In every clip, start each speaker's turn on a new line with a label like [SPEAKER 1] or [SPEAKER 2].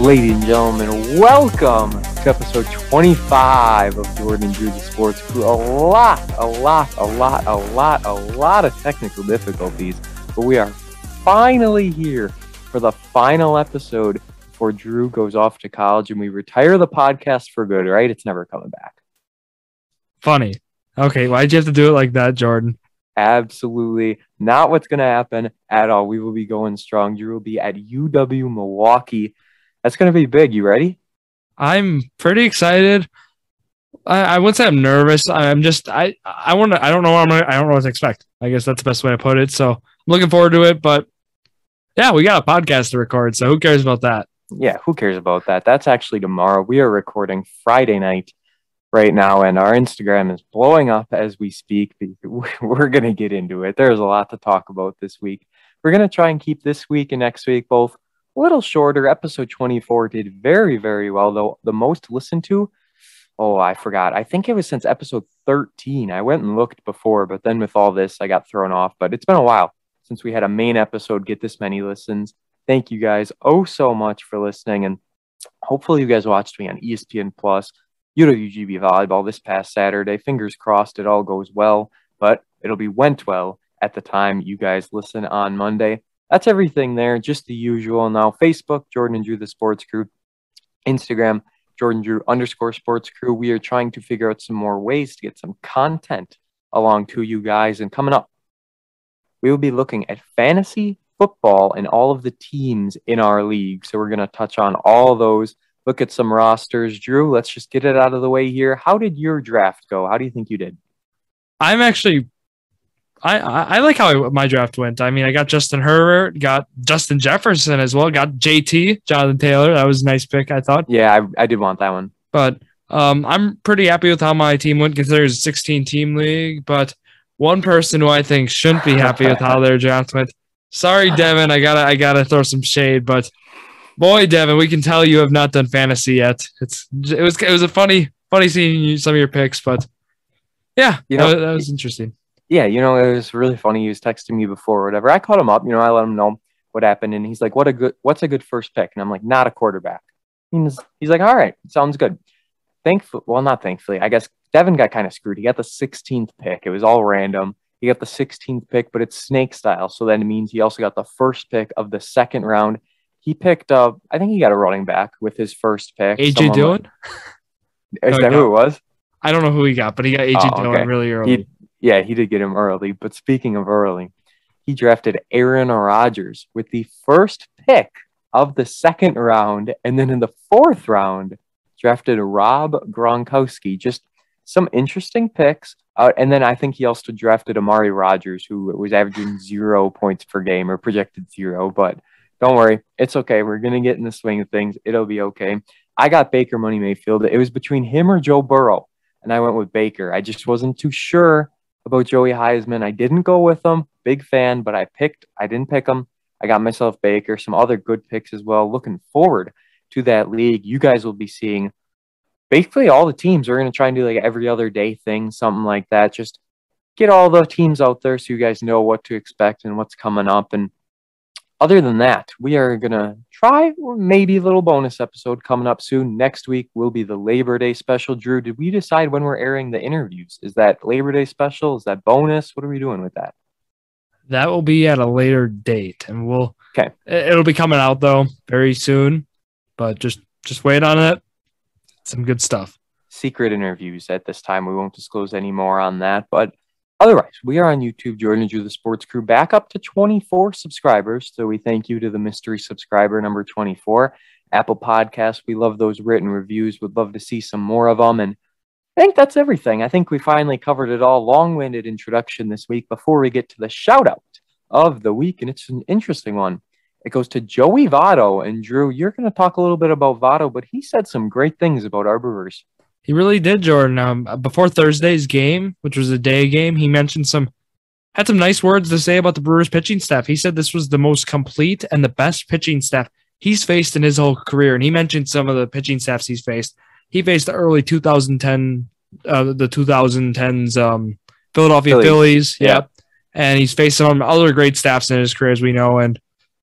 [SPEAKER 1] Ladies and gentlemen, welcome to episode 25 of Jordan and Drew the Sports Crew. A lot of technical difficulties, but we are finally here for the final episode before Drew goes off to college and we retire the podcast for good, right? It's never coming back.
[SPEAKER 2] Funny. Okay, why'd you have to do it like that, Jordan?
[SPEAKER 1] Absolutely not what's going to happen at all. We will be going strong. Drew will be at UW Milwaukee. That's going to be big. You ready?
[SPEAKER 2] I'm pretty excited. I wouldn't say I'm nervous. I'm just I don't know what to expect. I guess that's the best way to put it. So I'm looking forward to it. But yeah, we got a podcast to record, so who cares about that?
[SPEAKER 1] Yeah, who cares about that? That's actually tomorrow. We are recording Friday night right now, and our Instagram is blowing up as we speak. We're going to get into it. There's a lot to talk about this week. We're going to try and keep this week and next week both a little shorter. Episode 24 did very, very well, though. The most listened to, I forgot. I think it was since episode 13. I went and looked before, but then with all this, I got thrown off. But it's been a while since we had a main episode get this many listens. Thank you guys so much for listening, and hopefully you guys watched me on ESPN Plus. UWGB Volleyball this past Saturday. Fingers crossed it all goes well, but went well at the time you guys listen on Monday. That's everything there, just the usual. Now, Facebook, Jordan and Drew the Sports Crew. Instagram, Jordan Drew _Sports Crew. We are trying to figure out some more ways to get some content along to you guys. And coming up, we will be looking at fantasy football and all of the teams in our league. So we're going to touch on all those. Look at some rosters. Drew, let's just get it out of the way here. How did your draft go? How do you think you did?
[SPEAKER 2] I'm actually, I like how my draft went. I mean, I got Justin Herbert, got Justin Jefferson as well, got JT, Jonathan Taylor. That was a nice pick, I thought.
[SPEAKER 1] Yeah, I did want that one.
[SPEAKER 2] But I'm pretty happy with how my team went, considering it's a 16-team league. But one person who I think shouldn't be happy with how their draft went. Sorry, Devin, I gotta throw some shade, but boy, Devin, we can tell you have not done fantasy yet. It was a funny seeing some of your picks, but yeah, that was interesting.
[SPEAKER 1] Yeah, it was really funny. He was texting me before or whatever. I called him up, I let him know what happened, and he's like, what's a good first pick? And I'm like, not a quarterback. He's like, all right, sounds good. Not thankfully. I guess Devin got kind of screwed. He got the 16th pick. It was all random. He got the 16th pick, but it's snake style. So then it means he also got the first pick of the second round. He picked up, I think he got a running back with his first pick.
[SPEAKER 2] A.J. Dillon?
[SPEAKER 1] Is that who it was?
[SPEAKER 2] I don't know who he got, but he got A.J. Dillon really early.
[SPEAKER 1] He did get him early. But speaking of early, he drafted Aaron Rodgers with the first pick of the second round. And then in the fourth round, drafted Rob Gronkowski. Just some interesting picks. And then I think he also drafted Amari Rodgers, who was averaging 0 points per game or projected 0. But don't worry. It's okay. We're going to get in the swing of things. It'll be okay. I got Baker Money Mayfield. It was between him or Joe Burrow, and I went with Baker. I just wasn't too sure about Joey Heisman. I didn't go with him. Big fan, but I didn't pick him. I got myself Baker. Some other good picks as well. Looking forward to that league. You guys will be seeing basically all the teams. We're going to try and do like every other day thing, something like that. Just get all the teams out there so you guys know what to expect and what's coming up. And other than that, we are going to try maybe a little bonus episode coming up soon. Next week will be the Labor Day special. Drew, did we decide when we're airing the interviews? Is that Labor Day special? Is that bonus? What are we doing with that?
[SPEAKER 2] That will be at a later date, and it'll be coming out, though, very soon. But just wait on it. Some good stuff.
[SPEAKER 1] Secret interviews at this time. We won't disclose any more on that, but otherwise, we are on YouTube, Jordan and Drew the Sports Crew, back up to 24 subscribers. So we thank you to the mystery subscriber number 24. Apple Podcasts, we love those written reviews. Would love to see some more of them. And I think that's everything. I think we finally covered it all. Long-winded introduction this week before we get to the shout-out of the week. And it's an interesting one. It goes to Joey Votto. And Drew, you're going to talk a little bit about Votto, but he said some great things about our Brewers.
[SPEAKER 2] He really did, Jordan. Before Thursday's game, which was a day game, he mentioned had some nice words to say about the Brewers pitching staff. He said this was the most complete and the best pitching staff he's faced in his whole career. And he mentioned some of the pitching staffs he's faced. He faced the early 2010, the 2010s Philadelphia Phillies.
[SPEAKER 1] Yeah.
[SPEAKER 2] Yep. And he's faced some other great staffs in his career, as we know. And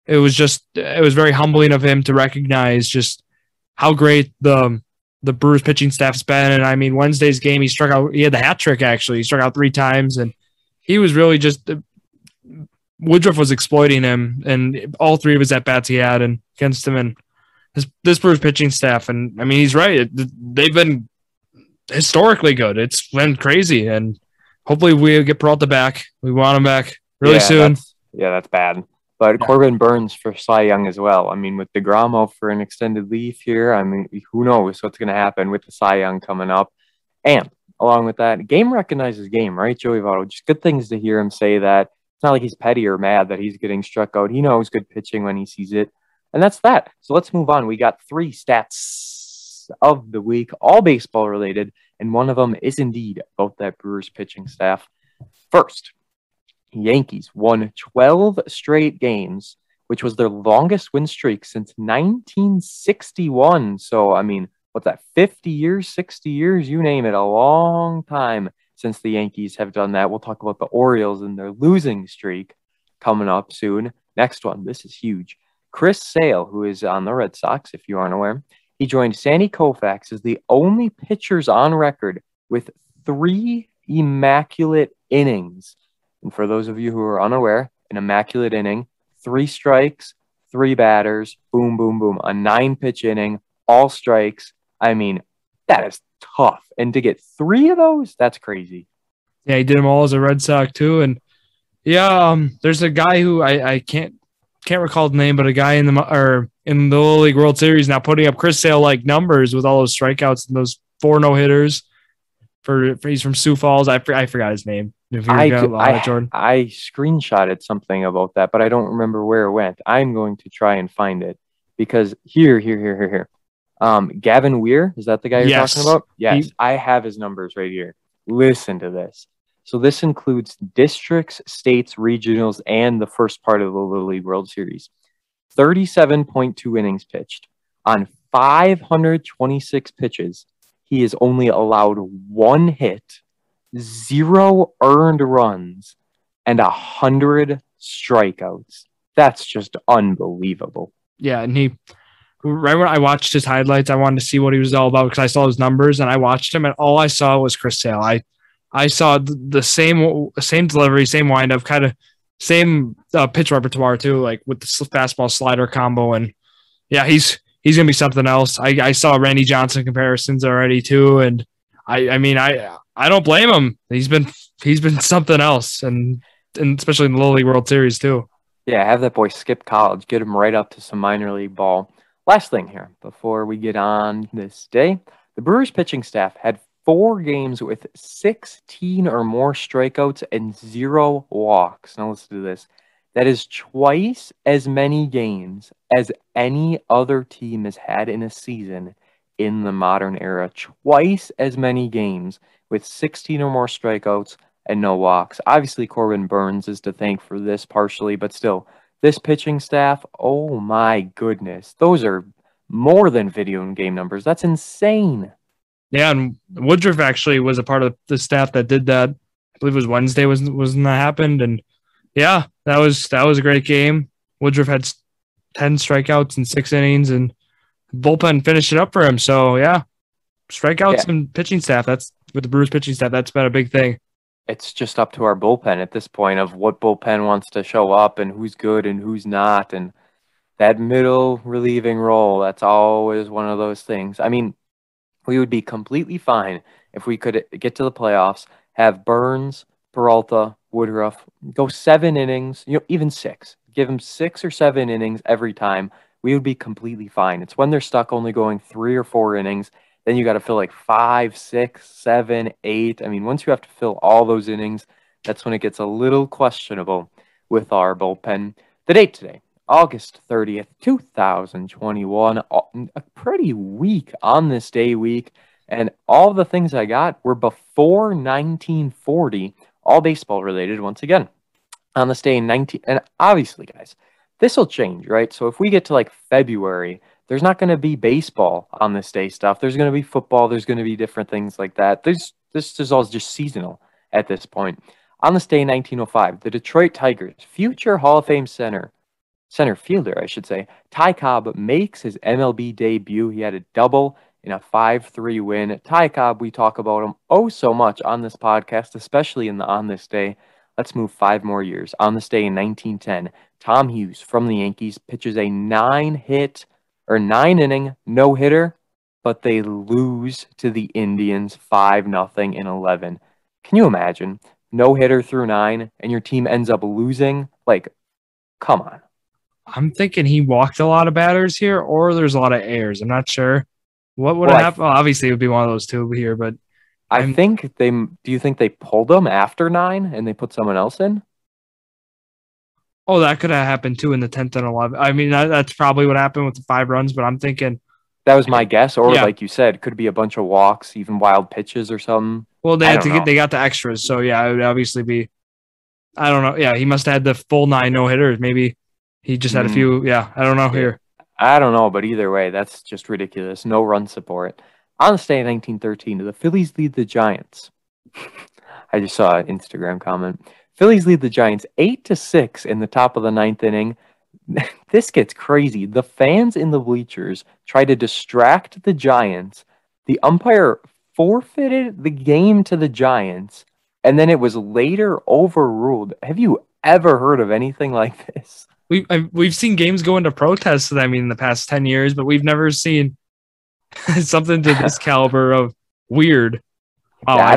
[SPEAKER 2] it was very humbling of him to recognize just how great the Brewers pitching staff's been. And I mean, Wednesday's game, he had the hat trick actually. He struck out 3 times, and he was really just Woodruff was exploiting him, and all 3 of his at bats he had and against him, and this Brewers pitching staff. And I mean, he's right. They've been historically good. It's been crazy, and hopefully we get Peralta back. We want him back really soon.
[SPEAKER 1] That's bad. But yeah. Corbin Burns for Cy Young as well. I mean, with DeGrom for an extended leave here, I mean, who knows what's going to happen with the Cy Young coming up. And along with that, game recognizes game, right, Joey Votto? Just good things to hear him say that. It's not like he's petty or mad that he's getting struck out. He knows good pitching when he sees it. And that's that. So let's move on. We got 3 stats of the week, all baseball related, and one of them is indeed about that Brewers pitching staff. First, Yankees won 12 straight games, which was their longest win streak since 1961. So, I mean, what's that, 50 years, 60 years, you name it, a long time since the Yankees have done that. We'll talk about the Orioles and their losing streak coming up soon. Next one, this is huge. Chris Sale, who is on the Red Sox, if you aren't aware, he joined Sandy Koufax as the only pitchers on record with 3 immaculate innings. And for those of you who are unaware, an immaculate inning, 3 strikes, 3 batters, boom, boom, boom, a 9-pitch inning, all strikes. I mean, that is tough. And to get 3 of those, that's crazy.
[SPEAKER 2] Yeah, he did them all as a Red Sox too. And yeah, there's a guy who I can't recall the name, but a guy in the Little League World Series now putting up Chris Sale like numbers with all those strikeouts and those 4 no-hitters. He's from Sioux Falls. I forgot his name.
[SPEAKER 1] I screenshotted something about that, but I don't remember where it went. I'm going to try and find it because here. Gavin Weir, is that the guy you're talking about? Yes, I have his numbers right here. Listen to this. So this includes districts, states, regionals, and the first part of the Little League World Series. 37.2 innings pitched on 526 pitches. He is only allowed 1 hit, 0 earned runs, and 100 strikeouts. That's just unbelievable.
[SPEAKER 2] Yeah, and right when I watched his highlights, I wanted to see what he was all about because I saw his numbers and I watched him, and all I saw was Chris Sale. I saw the same delivery, same windup, kind of same pitch repertoire too, like with the fastball slider combo, and yeah, he's gonna be something else. I saw Randy Johnson comparisons already too, and I mean I don't blame him. He's been something else, and especially in the Little League World Series too.
[SPEAKER 1] Yeah, have that boy skip college, get him right up to some minor league ball. Last thing here before we get on this day, the Brewers pitching staff had 4 games with 16 or more strikeouts and 0 walks. Now listen to this. That is twice as many games as any other team has had in a season in the modern era. Twice as many games with 16 or more strikeouts and no walks. Obviously, Corbin Burns is to thank for this partially, but still, this pitching staff, oh my goodness. Those are more than video game numbers. That's insane.
[SPEAKER 2] Yeah, and Woodruff actually was a part of the staff that did that. I believe it was Wednesday when that happened, and yeah, that was a great game. Woodruff had 10 strikeouts in 6 innings, and bullpen finished it up for him. So yeah, strikeouts and pitching staff. That's with the Brewers pitching staff. That's been a big thing.
[SPEAKER 1] It's just up to our bullpen at this point of what bullpen wants to show up and who's good and who's not, and that middle relieving role. That's always one of those things. I mean, we would be completely fine if we could get to the playoffs, have Burns, Peralta, Woodruff go 7 innings, even 6. Give them 6 or 7 innings every time. We would be completely fine. It's when they're stuck only going 3 or 4 innings. Then you got to fill like 5, 6, 7, 8. I mean, once you have to fill all those innings, that's when it gets a little questionable with our bullpen. The date today, August 30th, 2021, a pretty weak on this day week, and all the things I got were before 1940, all baseball related once again. On this day in and obviously, guys, this will change, right? So if we get to like February, there's not going to be baseball on this day stuff. There's going to be football. There's going to be different things like that. This is all just seasonal at this point. On this day in 1905, the Detroit Tigers, future Hall of Fame center center fielder, I should say. Ty Cobb makes his MLB debut. He had a double in a 5-3 win. Ty Cobb, we talk about him oh so much on this podcast, especially in the On This Day. Let's move 5 more years. On this day in 1910, Tom Hughes from the Yankees pitches a 9-inning no-hitter, but they lose to the Indians 5-0 in 11. Can you imagine? No-hitter through 9, and your team ends up losing? Like, come on.
[SPEAKER 2] I'm thinking he walked a lot of batters here, or there's a lot of errors. I'm not sure. What would happen? Well, obviously, it would be one of those two here, but
[SPEAKER 1] I think they. Do you think they pulled him after 9 and they put someone else in?
[SPEAKER 2] Oh, that could have happened too in the 10th and 11th. I mean, that's probably what happened with the 5 runs, but I'm thinking
[SPEAKER 1] that was my guess, or like you said, could be a bunch of walks, even wild pitches or something.
[SPEAKER 2] Well, they got the extras, so yeah, it would obviously be. I don't know. Yeah, he must have had the full 9 no hitters. Maybe he just had a few. Yeah, I don't know here.
[SPEAKER 1] I don't know, but either way, that's just ridiculous. No run support. On this day in 1913, the Phillies lead the Giants. I just saw an Instagram comment. Phillies lead the Giants 8-6 in the top of the 9th inning. This gets crazy. The fans in the bleachers try to distract the Giants. The umpire forfeited the game to the Giants, and then it was later overruled. Have you ever heard of anything like this?
[SPEAKER 2] We've seen games go into protests, I mean, in the past 10 years, but we've never seen something to this caliber of weird.
[SPEAKER 1] Wow, yeah, I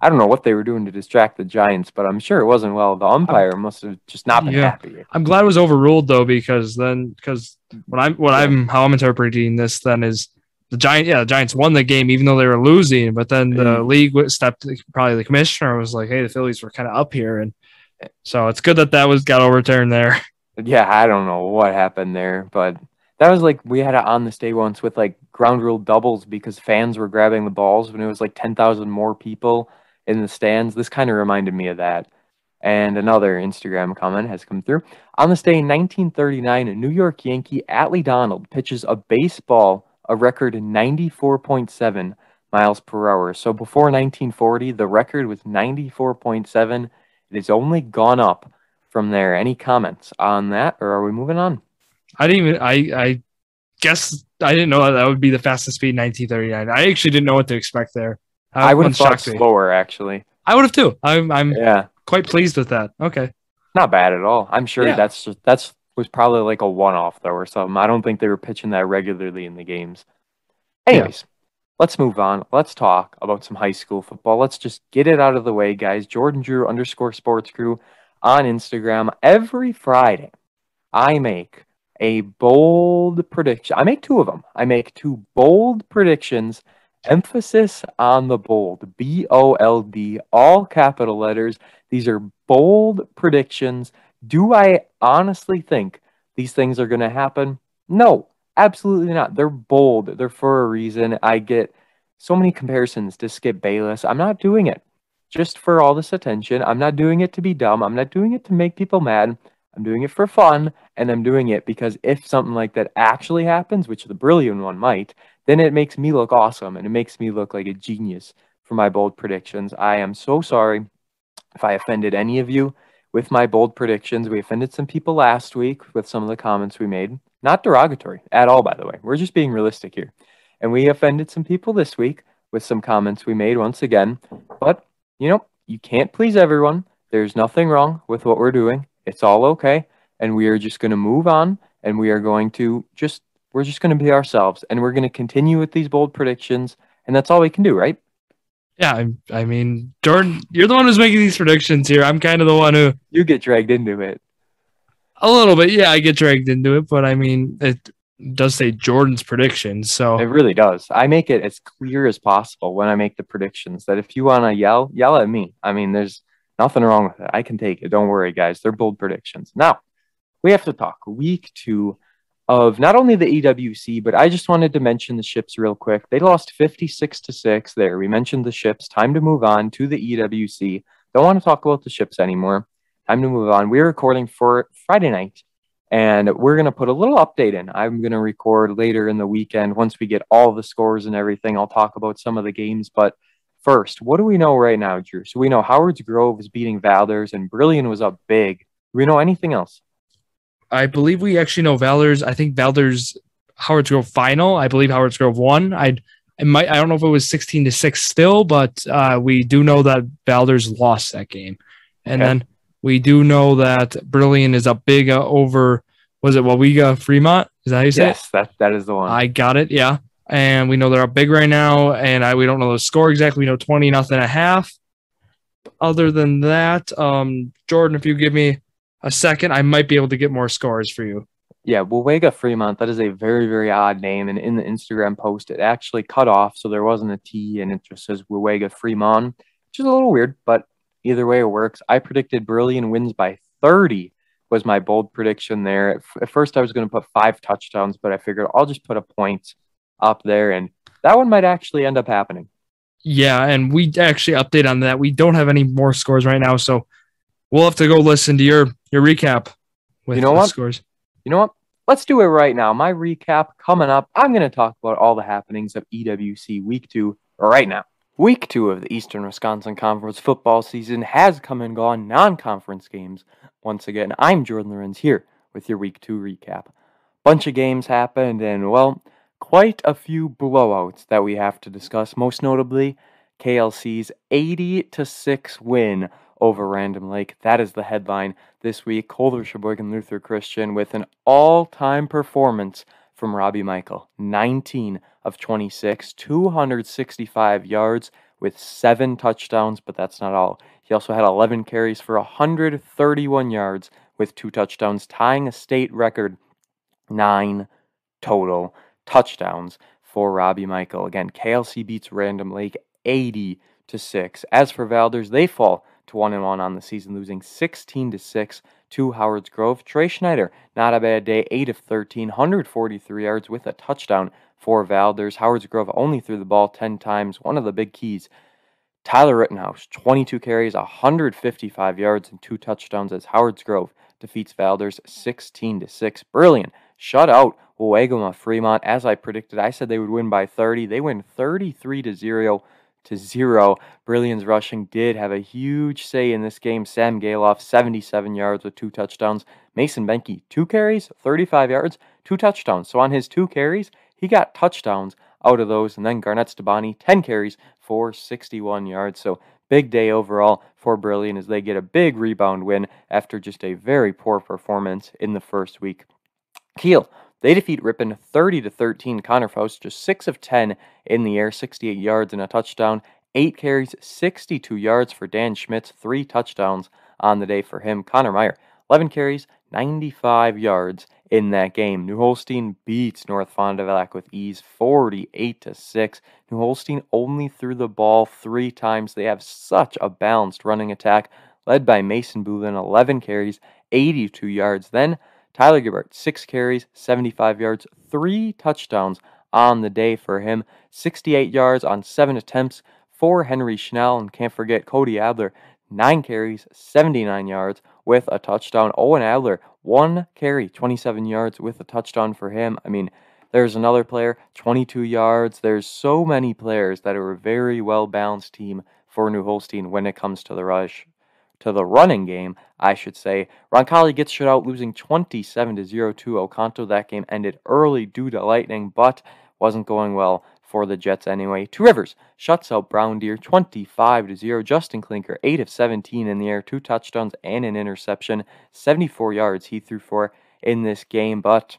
[SPEAKER 1] don't know what they were doing to distract the Giants, but I'm sure it wasn't well. The umpire must have just not been happy.
[SPEAKER 2] I'm glad it was overruled though, because how I'm interpreting this then is the Giants won the game even though they were losing, but then the league stepped, probably the commissioner was like, hey, the Phillies were kind of up here, and so it's good that got overturned there.
[SPEAKER 1] Yeah, I don't know what happened there, but that was like we had it on this day once with like ground rule doubles because fans were grabbing the balls when it was like 10,000 more people in the stands. This kind of reminded me of that. And another Instagram comment has come through. On this day in 1939, a New York Yankee, Atlee Donald, pitches a baseball a record 94.7 miles per hour. So before 1940, the record was 94.7. It has only gone up from there. Any comments on that, or are we moving on?
[SPEAKER 2] I guess I didn't know that would be the fastest speed in 1939. I actually didn't know what to expect there.
[SPEAKER 1] I would have thought slower, actually.
[SPEAKER 2] I would have too. I'm quite pleased with that. Okay.
[SPEAKER 1] Not bad at all. I'm sure that's was probably like a one-off though or something. I don't think they were pitching that regularly in the games. Anyways, let's move on. Let's talk about some high school football. Let's just get it out of the way, guys. Jordan Drew _sports crew on Instagram. Every Friday, I make a bold prediction. I make 2 of them. I make 2 bold predictions. Emphasis on the bold. BOLD, all capital letters. These are bold predictions. Do I honestly think these things are going to happen? No, absolutely not. They're bold. They're for a reason. I get so many comparisons to Skip Bayless. I'm not doing it just for all this attention. I'm not doing it to be dumb. I'm not doing it to make people mad. I'm doing it for fun, and I'm doing it because if something like that actually happens, which the brilliant one might, then it makes me look awesome, and it makes me look like a genius for my bold predictions. I am so sorry if I offended any of you with my bold predictions. We offended some people last week with some of the comments we made. Not derogatory at all, by the way. We're just being realistic here. And we offended some people this week with some comments we made once again. But, you can't please everyone. There's nothing wrong with what we're doing. It's all okay. And we are just going to move on. And we are going to we're just going to be ourselves. And we're going to continue with these bold predictions. And that's all we can do, right?
[SPEAKER 2] Yeah, I mean, Jordan, you're the one who's making these predictions here. I'm kind of the one who...
[SPEAKER 1] You get dragged into it.
[SPEAKER 2] A little bit, yeah, I get dragged into it. But, I mean, it does say Jordan's predictions, so...
[SPEAKER 1] It really does. I make it as clear as possible when I make the predictions, that if you want to yell at me. I mean, there's nothing wrong with it. I can take it. Don't worry, guys. They're bold predictions. Now, we have to talk week 2 of not only the EWC, but I just wanted to mention the Ships real quick. They lost 56-6 there. We mentioned the Ships. Time to move on to the EWC. Don't want to talk about the Ships anymore. Time to move on. We're recording for Friday night, and we're going to put a little update in. I'm going to record later in the weekend. Once we get all the scores and everything, I'll talk about some of the games. But first, what do we know right now, Drew? So we know Howard's Grove is beating Valders, and Brilliant was up big. Do we know anything else?
[SPEAKER 2] I believe we actually know Valor's. I think Valor's Howard's Grove final. I believe Howard's Grove won. I don't know if it was 16-6 still, but we do know that Valor's lost that game. And then we do know that Brilliant is up big over, was it Wawega Fremont? Is that how you say it?
[SPEAKER 1] Yes, that is the one.
[SPEAKER 2] I got it, yeah. And we know they're up big right now, and we don't know the score exactly. We know 20-0.5. Other than that, Jordan, if you give me a second, I might be able to get more scores for you.
[SPEAKER 1] Yeah, Wawega Fremont, that is a very, very odd name. And in the Instagram post, it actually cut off, so there wasn't a T, and it just says Wawega Fremont, which is a little weird, but either way it works. I predicted Brilliant wins by 30 was my bold prediction there. At first, I was going to put 5 touchdowns, but I figured I'll just put a point up there, and that one might actually end up happening.
[SPEAKER 2] Yeah, and we actually update on that. We don't have any more scores right now, so we'll have to go listen to your recap with the scores.
[SPEAKER 1] You know what? Let's do it right now. My recap coming up. I'm going to talk about all the happenings of EWC Week 2 right now. Week 2 of the Eastern Wisconsin Conference football season has come and gone, non-conference games. Once again, I'm Jordon Lawrenz here with your Week 2 recap. Bunch of games happened, and, well, quite a few blowouts that we have to discuss, most notably KLC's 80-6 win over Random Lake. That is the headline this week. Colder Sheboygan Luther Christian with an all-time performance from Robbie Michael. 19 of 26, 265 yards with 7 touchdowns, but that's not all. He also had 11 carries for 131 yards with 2 touchdowns, tying a state record 9 total touchdowns for Robbie Michael. Again, KLC beats Random Lake 80-6. As for Valders, they fall to 1-1 on the season, losing 16-6 to Howard's Grove. Trey Schneider, not a bad day, 8 of 13, 143 yards with a touchdown for Valders. Howard's Grove only threw the ball 10 times. One of the big keys, Tyler Rittenhouse, 22 carries, 155 yards, and 2 touchdowns as Howard's Grove defeats Valders 16-6. Brilliant. Shut out Wawega Fremont. As I predicted, I said they would win by 30. They win 33-0. Brilliant's rushing did have a huge say in this game. Sam Galoff, 77 yards with 2 touchdowns. Mason Benke, 2 carries, 35 yards, 2 touchdowns. So on his 2 carries, he got touchdowns out of those. And then Garnett Stabani, 10 carries for 61 yards. So big day overall for Brilliant as they get a big rebound win after just a very poor performance in the first week. Kiel, they defeat Ripon 30-13. Connor Faust just 6 of 10 in the air, 68 yards and a touchdown. 8 carries, 62 yards for Dan Schmitz, 3 touchdowns on the day for him. Connor Meyer, 11 carries, 95 yards in that game. New Holstein beats North Fond du Lac with ease, 48-6. New Holstein only threw the ball 3 times. They have such a balanced running attack, led by Mason Boulin, 11 carries, 82 yards. Then Tyler Gibbert, 6 carries, 75 yards, 3 touchdowns on the day for him. 68 yards on 7 attempts for Henry Schnell. And can't forget Cody Adler, 9 carries, 79 yards with a touchdown. Owen Adler, 1 carry, 27 yards with a touchdown for him. I mean, there's another player, 22 yards. There's so many players that are a very well-balanced team for New Holstein when it comes to the rush. To the running game, I should say. Roncalli gets shut out, losing 27-0 to Oconto. That game ended early due to lightning, but wasn't going well for the Jets anyway. Two Rivers shuts out Brown Deer 25-0. Justin Klinker, 8 of 17 in the air, 2 touchdowns and an interception. 74 yards he threw for in this game, but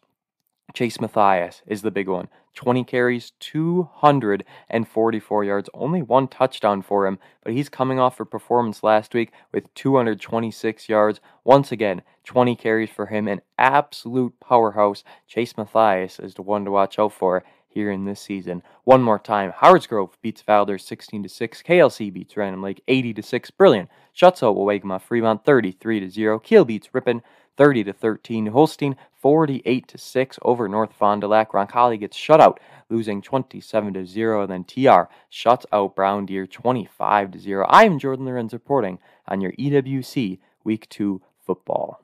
[SPEAKER 1] Chase Mathias is the big one. 20 carries, 244 yards, only 1 touchdown for him, but he's coming off a performance last week with 226 yards. Once again, 20 carries for him, an absolute powerhouse. Chase Mathias is the one to watch out for here in this season. One more time, Howard's Grove beats Valders 16-6. KLC beats Random Lake 80-6. Brilliant shuts out Wawega Fremont 33-0. Kiel beats Ripon 30-13. Holstein 48-6 over North Fond du Lac. Roncalli gets shut out, losing 27-0. And then TR shuts out Brown Deer 25-0. I am Jordon Lawrenz reporting on your EWC Week 2 football.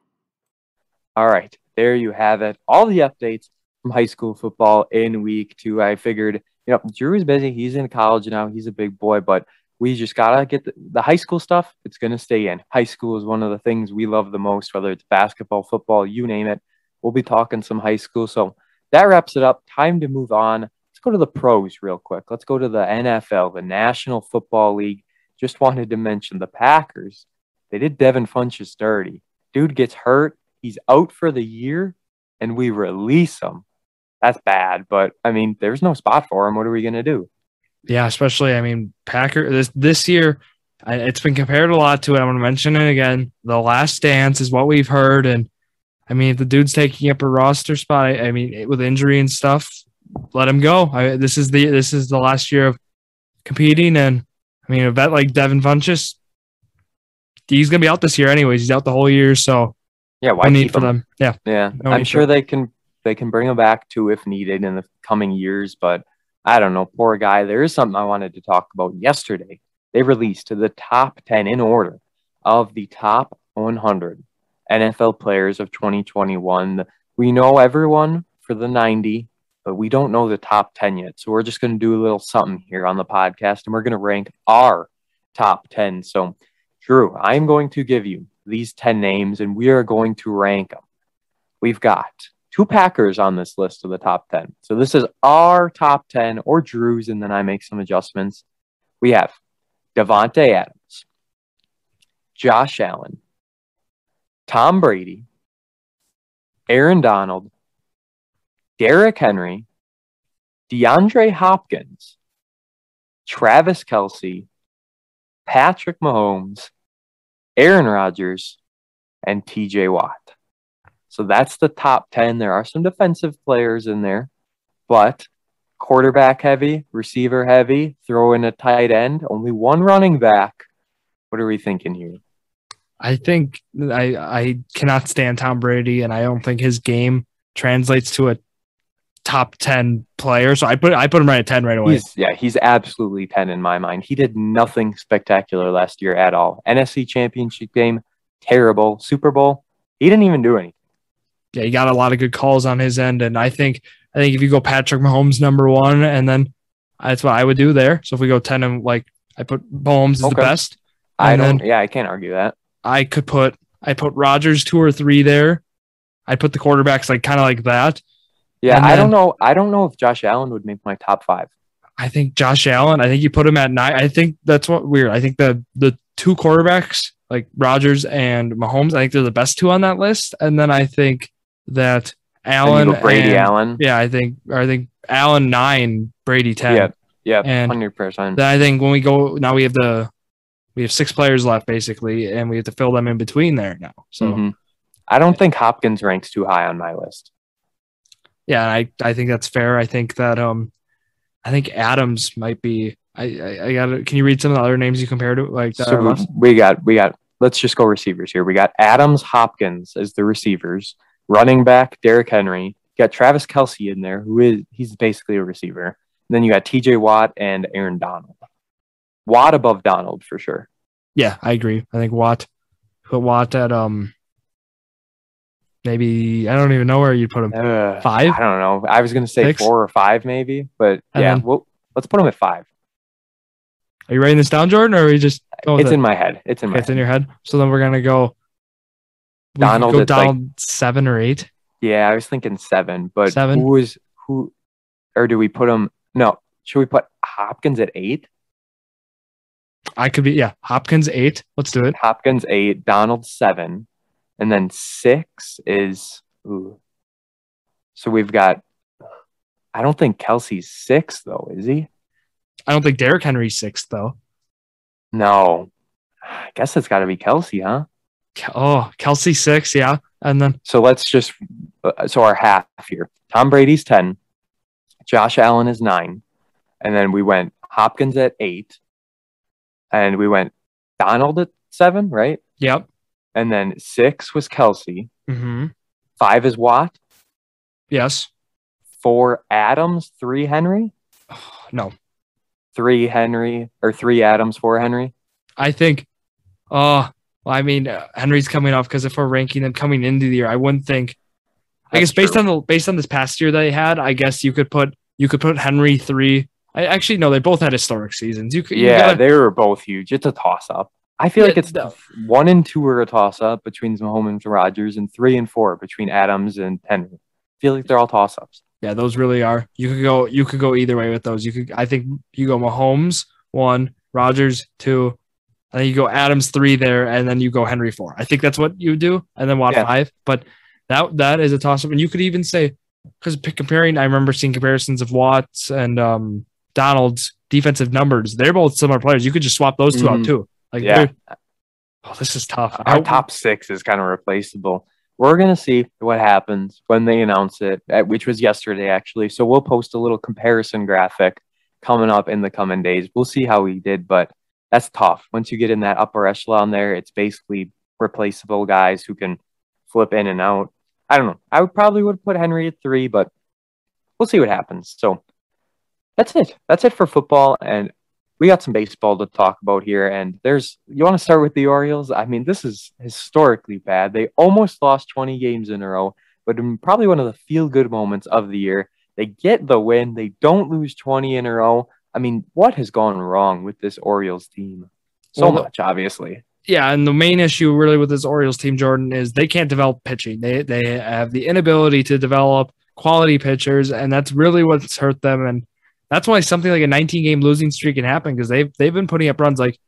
[SPEAKER 1] All right, there you have it. All the updates from high school football in Week 2. I figured, Drew is busy. He's in college now. He's a big boy, but we just got to get the high school stuff. It's going to stay in. High school is one of the things we love the most, whether it's basketball, football, you name it. We'll be talking some high school. So that wraps it up. Time to move on. Let's go to the pros real quick. Let's go to the NFL, the National Football League. Just wanted to mention the Packers. They did Devin Funchess dirty. Dude gets hurt. He's out for the year, and we release him. That's bad, but, I mean, there's no spot for him. What are we going to do?
[SPEAKER 2] Yeah, especially, I mean, Packer this year, it's been compared a lot to it. I'm going to mention it again. The Last Dance is what we've heard, and, I mean, if the dude's taking up a roster spot, I mean, with injury and stuff, let him go. This is the last year of competing, and, I mean, a vet like Devin Funchess, he's going to be out this year anyways. He's out the whole year, so
[SPEAKER 1] yeah, why
[SPEAKER 2] need
[SPEAKER 1] keep
[SPEAKER 2] for
[SPEAKER 1] him?
[SPEAKER 2] them?
[SPEAKER 1] Yeah. I'm sure they can bring him back too if needed in the coming years, but I don't know, poor guy. There is something I wanted to talk about yesterday. They released the top 10 in order of the top 100 NFL players of 2021. We know everyone for the 90, but we don't know the top 10 yet. So we're just going to do a little something here on the podcast, and we're going to rank our top 10. So, Drew, I'm going to give you these 10 names, and we are going to rank them. We've got 2 Packers on this list of the top 10. So this is our top 10 or Drew's, and then I make some adjustments. We have Davante Adams, Josh Allen, Tom Brady, Aaron Donald, Derrick Henry, DeAndre Hopkins, Travis Kelce, Patrick Mahomes, Aaron Rodgers, and TJ Watt. So that's the top 10. There are some defensive players in there, but quarterback heavy, receiver heavy, throw in a tight end, only one running back. What are we thinking here?
[SPEAKER 2] I think I cannot stand Tom Brady, and I don't think his game translates to a top 10 player. So I put him right at 10 right away.
[SPEAKER 1] He's absolutely 10 in my mind. He did nothing spectacular last year at all. NFC Championship game, terrible. Super Bowl, he didn't even do anything.
[SPEAKER 2] Yeah, he got a lot of good calls on his end, and I think if you go Patrick Mahomes number 1, and then that's what I would do there. So if we go 10 and I put Mahomes as the best.
[SPEAKER 1] I can't argue that.
[SPEAKER 2] I put Rodgers 2 or 3 there. I put the quarterbacks kind of like that.
[SPEAKER 1] Yeah, I don't know if Josh Allen would make my top 5.
[SPEAKER 2] I think Josh Allen. I think you put him at 9. I think that's what weird. I think the 2 quarterbacks like Rodgers and Mahomes, I think they're the best 2 on that list, and then I think that Allen,
[SPEAKER 1] Brady, Allen.
[SPEAKER 2] Yeah, I think Allen 9, Brady 10.
[SPEAKER 1] Yeah,
[SPEAKER 2] and
[SPEAKER 1] 100%.
[SPEAKER 2] Then I think when we go now, we have 6 players left basically, and we have to fill them in between there now. So
[SPEAKER 1] I don't think Hopkins ranks too high on my list.
[SPEAKER 2] Yeah, I think that's fair. I think that I think Adams might be. I got. Can you read some of the other names you compared to that?
[SPEAKER 1] So we got. Let's just go receivers here. We got Adams, Hopkins as the receivers. Running back, Derrick Henry. You got Travis Kelce in there, he's basically a receiver. And then you got TJ Watt and Aaron Donald. Watt above Donald for sure.
[SPEAKER 2] Yeah, I agree. I think Watt. Put Watt at maybe I don't even know where you'd put him. 5?
[SPEAKER 1] I don't know. I was gonna say
[SPEAKER 2] 6?
[SPEAKER 1] 4 or 5 maybe, but let's put him at 5.
[SPEAKER 2] Are you writing this down, Jordan, or are you just going
[SPEAKER 1] in my head? It's in my head.
[SPEAKER 2] It's in your head. So then we're gonna go. Donald 7 or 8.
[SPEAKER 1] Yeah, I was thinking 7, but
[SPEAKER 2] 7?
[SPEAKER 1] who? Or do we put him? No, should we put Hopkins at 8?
[SPEAKER 2] I could be Hopkins 8. Let's do it.
[SPEAKER 1] Hopkins 8, Donald 7, and then 6 is. So we've got. I don't think Kelsey's 6 though, is he?
[SPEAKER 2] I don't think Derrick Henry's 6 though.
[SPEAKER 1] No, I guess it's got to be Kelce, huh?
[SPEAKER 2] Oh, Kelce 6, yeah. And then
[SPEAKER 1] so let's just our half here. Tom Brady's 10, Josh Allen is 9, and then we went Hopkins at 8, and we went Donald at 7, right?
[SPEAKER 2] Yep.
[SPEAKER 1] And then 6 was Kelce. 5 is Watt.
[SPEAKER 2] Yes.
[SPEAKER 1] 4 Adams, 3 Henry.
[SPEAKER 2] No.
[SPEAKER 1] 3 Henry or 3 Adams, 4 Henry.
[SPEAKER 2] I think. Henry's coming off because if we're ranking them coming into the year, I wouldn't think. I guess based on this past year they had, I guess you could put Henry 3. They both had historic seasons.
[SPEAKER 1] They were both huge. It's a toss up. I feel like it's 1 and 2 are a toss-up between Mahomes and Rodgers, and 3 and 4 between Adams and Henry. I feel like they're all toss-ups.
[SPEAKER 2] Yeah, those really are. You could go either way with those. I think you go Mahomes 1, Rodgers 2, and then you go Adams 3 there, and then you go Henry 4. I think that's what you do, and then Watt 5. But that is a toss-up. And you could even say, because comparing, I remember seeing comparisons of Watts and Donald's defensive numbers. They're both similar players. You could just swap those two out too. This is tough.
[SPEAKER 1] Our top 6 is kind of replaceable. We're going to see what happens when they announce it, which was yesterday, actually. So we'll post a little comparison graphic coming up in the coming days. We'll see how we did, but that's tough. Once you get in that upper echelon there, it's basically replaceable guys who can flip in and out. I don't know. I would have put Henry at 3, but we'll see what happens. So that's it. That's it for football, and we got some baseball to talk about here. And you want to start with the Orioles? I mean, this is historically bad. They almost lost 20 games in a row, but in probably one of the feel-good moments of the year, they get the win. They don't lose 20 in a row. I mean, what has gone wrong with this Orioles team? So much, obviously.
[SPEAKER 2] Yeah, and the main issue really with this Orioles team, Jordan, is they can't develop pitching. They have the inability to develop quality pitchers, and that's really what's hurt them. And that's why something like a 19-game losing streak can happen, because they've been putting up runs. Like,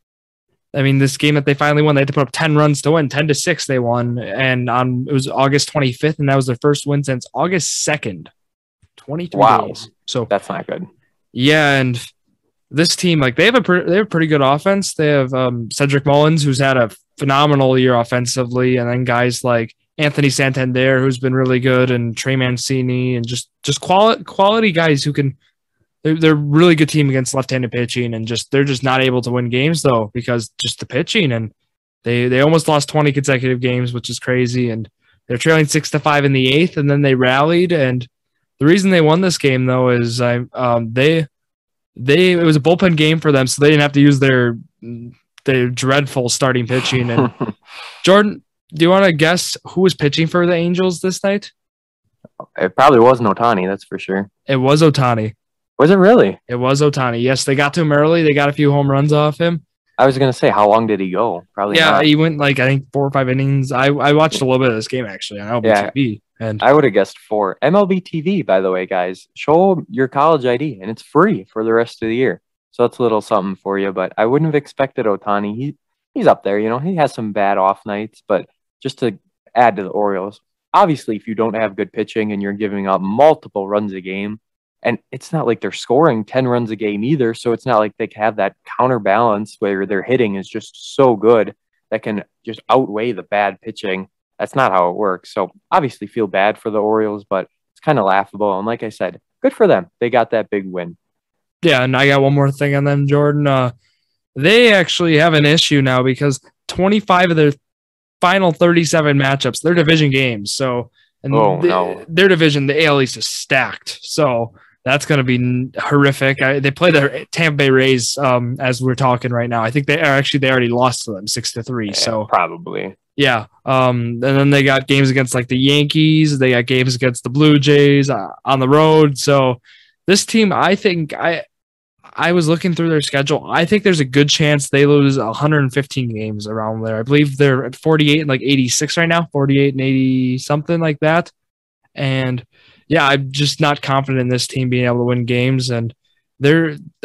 [SPEAKER 2] I mean, this game that they finally won, they had to put up 10 runs to win. 10-6 they won, and it was August 25th, and that was their first win since August 2nd. 23 days. So
[SPEAKER 1] that's not good.
[SPEAKER 2] Yeah, and this team, like, they have a pretty good offense. They have Cedric Mullins, who's had a phenomenal year offensively, and then guys like Anthony Santander, who's been really good, and Trey Mancini, and just quality guys who can. They're a really good team against left-handed pitching, and they're just not able to win games though because just the pitching, and they almost lost 20 consecutive games, which is crazy, and they're trailing 6-5 in the 8th, and then they rallied, and the reason they won this game though is it was a bullpen game for them, so they didn't have to use their dreadful starting pitching. And Jordan, do you want to guess who was pitching for the Angels this night?
[SPEAKER 1] It probably wasn't Ohtani, that's for sure.
[SPEAKER 2] It was Ohtani.
[SPEAKER 1] Was it really?
[SPEAKER 2] It was Ohtani. Yes, they got to him early. They got a few home runs off him.
[SPEAKER 1] I was going to say, how long did he go? Probably not.
[SPEAKER 2] He went I think 4 or 5 innings. I watched a little bit of this game actually on MLB TV. And
[SPEAKER 1] I would have guessed 4. MLB TV, by the way, guys. Show your college ID, and it's free for the rest of the year. So that's a little something for you. But I wouldn't have expected Ohtani. He's up there. He has some bad off nights. But just to add to the Orioles, obviously, if you don't have good pitching and you're giving up multiple runs a game, and it's not like they're scoring 10 runs a game either, so it's not like they have that counterbalance where their hitting is just so good that can just outweigh the bad pitching. That's not how it works. So obviously feel bad for the Orioles, but it's kind of laughable. And like I said, good for them. They got that big win.
[SPEAKER 2] Yeah, and I got one more thing on them, Jordan. They actually have an issue now because 25 of their final 37 matchups, they're division games. So their division, the AL East, is stacked. So that's going to be horrific. They play the Tampa Bay Rays as we're talking right now. I think they already lost to them 6-3.
[SPEAKER 1] Yeah,
[SPEAKER 2] so
[SPEAKER 1] probably.
[SPEAKER 2] Yeah. And then they got games against like the Yankees. They got games against the Blue Jays on the road. So this team, I think I was looking through their schedule. I think there's a good chance they lose 115 games around there. I believe they're at 48 and like 86 right now, 48 and 80, something like that. And yeah, I'm just not confident in this team being able to win games. And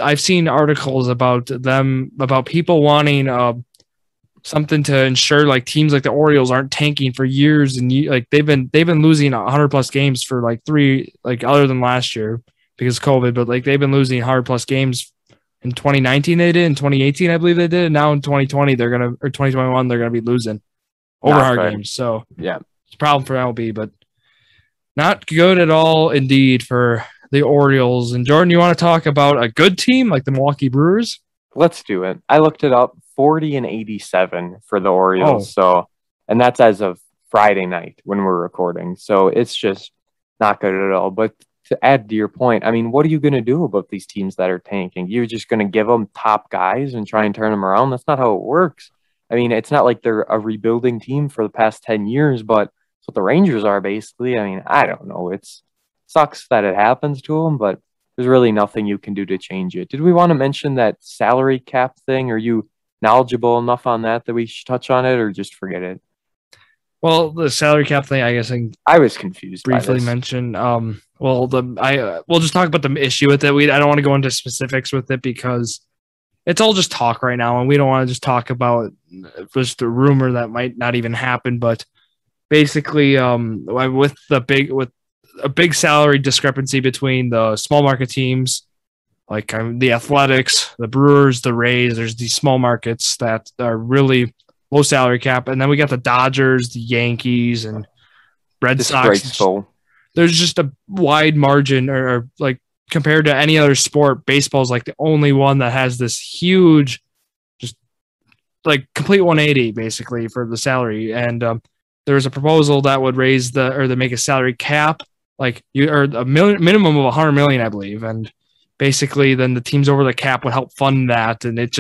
[SPEAKER 2] I've seen articles about them, about people wanting something to ensure like teams like the Orioles aren't tanking for years and like they've been losing 100 plus games for like 3, like other than last year because of COVID, but like they've been losing 100 plus games. In 2019 they did, in 2018 I believe they did, and now in 2020 or 2021 they're gonna be losing over hard games. So
[SPEAKER 1] yeah,
[SPEAKER 2] it's a problem for MLB, but not good at all indeed for the Orioles. And Jordan, you want to talk about a good team like the Milwaukee Brewers?
[SPEAKER 1] Let's do it. I looked it up, 40 and 87 for the Orioles. So, and that's as of Friday night when we're recording. So it's just not good at all. But to add to your point, I mean, what are you going to do about these teams that are tanking? You're just going to give them top guys and try and turn them around? That's not how it works. I mean, it's not like they're a rebuilding team for the past 10 years, but what the Rangers are basically. I mean, I don't know. It sucks that it happens to them, but there's really nothing you can do to change it. Did we want to mention that salary cap thing? Are you knowledgeable enough on that we should touch on it, or just forget it?
[SPEAKER 2] Well, the salary cap thing, I guess
[SPEAKER 1] I was confused.
[SPEAKER 2] Briefly mention. We'll just talk about the issue with it. I don't want to go into specifics with it because it's all just talk right now, and we don't want to just talk about just a rumor that might not even happen. But basically, with a big salary discrepancy between the small market teams, like the Athletics, the Brewers, the Rays. There's these small markets that are really low salary cap, and then we got the Dodgers, the Yankees, and Red Sox. There's just a wide margin, or like compared to any other sport, baseball is like the only one that has this huge, just like complete 180 basically for the salary. And there's a proposal that would raise to make a salary cap, like a minimum of 100 million, I believe, and basically then the teams over the cap would help fund that, and it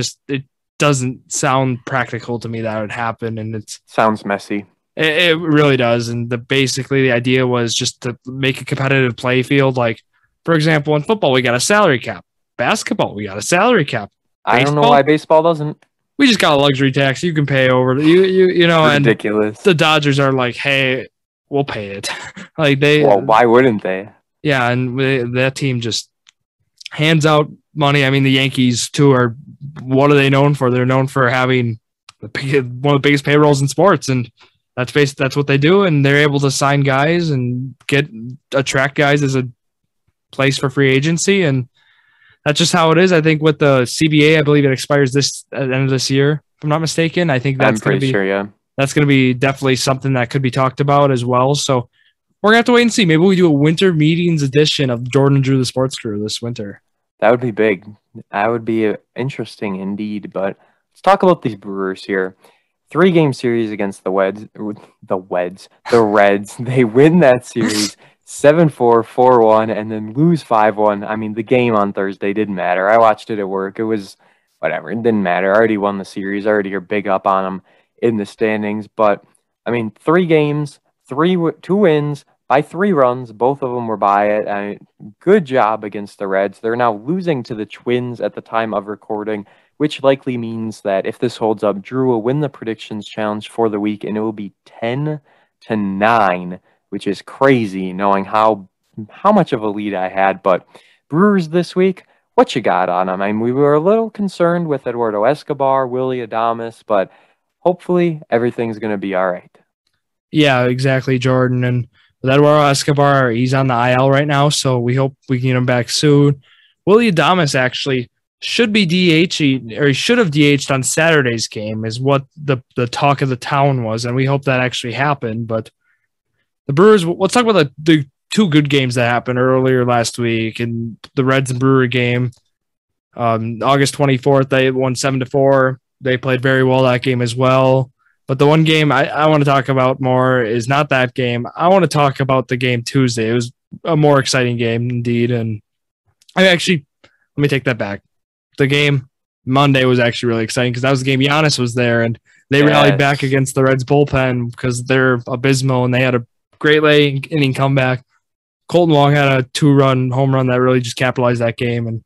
[SPEAKER 2] doesn't sound practical to me that would happen, and it
[SPEAKER 1] sounds messy.
[SPEAKER 2] It really does. And basically the idea was just to make a competitive play field. Like, for example, in football, we got a salary cap. Basketball, we got a salary cap.
[SPEAKER 1] Baseball, I don't know why baseball doesn't.
[SPEAKER 2] We just got a luxury tax. You can pay over. You know,
[SPEAKER 1] ridiculous.
[SPEAKER 2] And the Dodgers are like, hey, we'll pay it. Like
[SPEAKER 1] well, why wouldn't they?
[SPEAKER 2] Yeah, and that team just hands out money. I mean, the Yankees too what are they known for? They're known for having one of the biggest payrolls in sports, and that's what they do. And they're able to sign guys and attract guys as a place for free agency, and that's just how it is. I think with the CBA, I believe it expires at the end of this year, if I'm not mistaken. I think that's going to be sure, yeah. That's going to be definitely something that could be talked about as well. So we're gonna have to wait and see. Maybe we do a winter meetings edition of Jordan Drew the Sports Crew this winter.
[SPEAKER 1] That would be big. That would be interesting indeed. But let's talk about these Brewers here. 3-game series against the Reds. They win that series 7-4, 4-1, and then lose 5-1. I mean, the game on Thursday didn't matter. I watched it at work. It was whatever. It didn't matter. I already won the series. I already are big up on them in the standings. But, I mean, 3 games, 2 wins by 3 runs. Both of them were by it. Good job against the Reds. They're now losing to the Twins at the time of recording, which likely means that if this holds up, Drew will win the predictions challenge for the week, and it will be 10-9, which is crazy knowing how much of a lead I had. But Brewers this week, what you got on them? I mean, we were a little concerned with Eduardo Escobar, Willy Adames, but hopefully everything's going to be all right.
[SPEAKER 2] Yeah, exactly, Jordan. And with Eduardo Escobar, he's on the IL right now, so we hope we can get him back soon. Willy Adames actually should be DH'd, or he should have DH'd on Saturday's game, is what the talk of the town was, and we hope that actually happened. But the Brewers, let's talk about the 2 good games that happened earlier last week, and the Reds and Brewer game. August 24th, they won 7-4. They played very well that game as well. But the one game I want to talk about more is not that game. I want to talk about the game Tuesday. It was a more exciting game indeed. And let me take that back. The game Monday was actually really exciting because that was the game Giannis was there, and they rallied back against the Reds bullpen because they're abysmal, and they had a great late inning comeback. Colton Wong had a 2-run home run that really just capitalized that game. And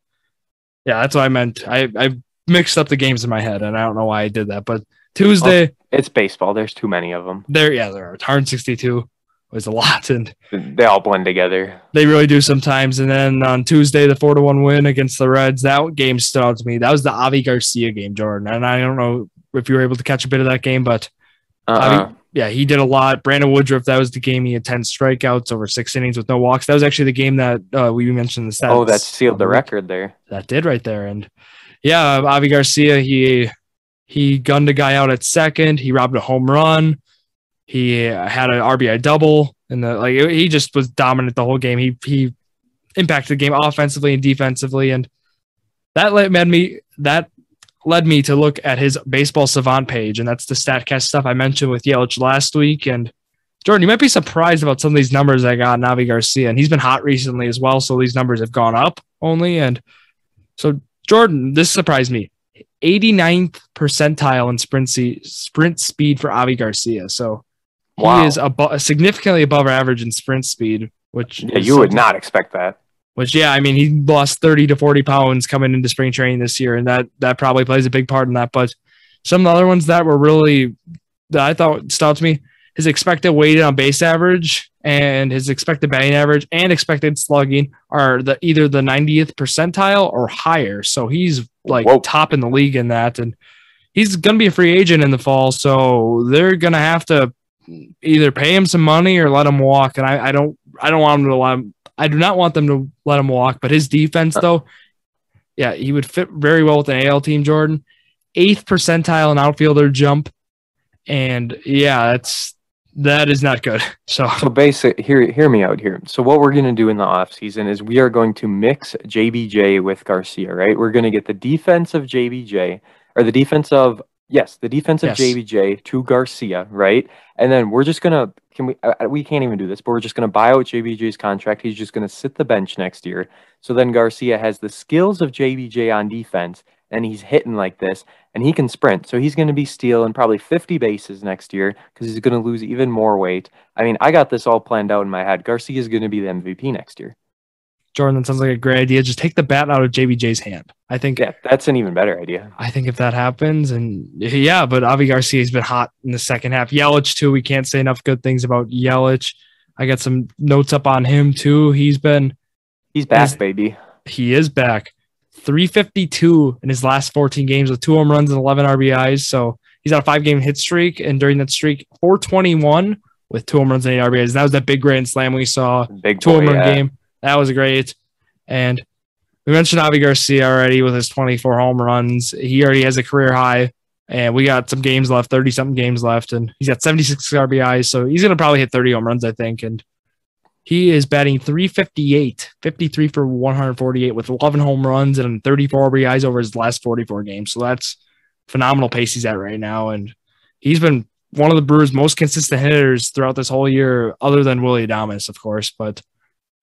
[SPEAKER 2] yeah, that's what I meant. I mixed up the games in my head, and I don't know why I did that. But Tuesday,
[SPEAKER 1] it's baseball. There's too many of them.
[SPEAKER 2] There are. 162 was a lot, and
[SPEAKER 1] they all blend together.
[SPEAKER 2] They really do sometimes. And then on Tuesday, the 4-1 win against the Reds, that game stood out to me. That was the Avi Garcia game, Jordan. And I don't know if you were able to catch a bit of that game, but he did a lot. Brandon Woodruff, that was the game. He had 10 strikeouts over 6 innings with no walks. That was actually the game that we mentioned the stats.
[SPEAKER 1] Oh, that sealed the record there.
[SPEAKER 2] That did right there. And yeah, Avi Garcia, he gunned a guy out at second. He robbed a home run. He had an RBI double, and he just was dominant the whole game. He impacted the game offensively and defensively, and that led me to look at his Baseball Savant page, and that's the StatCast stuff I mentioned with Yelich last week. And Jordan, you might be surprised about some of these numbers I got in Avi Garcia, and he's been hot recently as well, so these numbers have gone up only. And so, Jordan, this surprised me. 89th percentile in sprint speed for Avi Garcia. So he is significantly above average in sprint speed, which
[SPEAKER 1] you would not expect that.
[SPEAKER 2] Which, I mean, he lost 30 to 40 pounds coming into spring training this year, and that probably plays a big part in that. But some of the other ones that were really that I thought stood out to me, his expected weighted on base average and his expected batting average and expected slugging are either the 90th percentile or higher. So he's like top in the league in that, and he's going to be a free agent in the fall. So they're going to have to either pay him some money or let him walk. And I don't want him to let him. I do not want them to let him walk. But his defense, though, yeah, he would fit very well with an AL team. Jordan, 8th percentile in outfielder jump, and yeah, that is not good. So
[SPEAKER 1] basically, hear me out here. So what we're going to do in the offseason is we are going to mix JBJ with Garcia, right? We're going to get the defense of JBJ, or the defense of JBJ to Garcia, right? And then we're just going to, we can't even do this, but we're just going to buy out JBJ's contract. He's just going to sit the bench next year. So then Garcia has the skills of JBJ on defense, and he's hitting like this, and he can sprint. So he's going to be stealing probably 50 bases next year because he's going to lose even more weight. I mean, I got this all planned out in my head. Garcia is going to be the MVP next year.
[SPEAKER 2] Jordan, that sounds like a great idea. Just take the bat out of JBJ's hand. I think
[SPEAKER 1] that's an even better idea.
[SPEAKER 2] I think if that happens, and yeah, but Avi Garcia's been hot in the second half. Yelich too. We can't say enough good things about Yelich. I got some notes up on him too. He's back,
[SPEAKER 1] baby.
[SPEAKER 2] He is back. 352 in his last 14 games with 2 home runs and 11 RBIs. So he's on a 5-game hit streak, and during that streak, 421 with 2 home runs and 8 RBIs. That was that big grand slam we saw.
[SPEAKER 1] Big
[SPEAKER 2] 2 home run game. That was great. And we mentioned Avi Garcia already with his 24 home runs. He already has a career high, and we got some games left, 30-something games left, and he's got 76 RBIs, so he's going to probably hit 30 home runs, I think. And he is batting 358, 53 for 148 with 11 home runs and 34 RBIs over his last 44 games. So that's phenomenal pace he's at right now. And he's been one of the Brewers' most consistent hitters throughout this whole year, other than Willy Adames, of course. But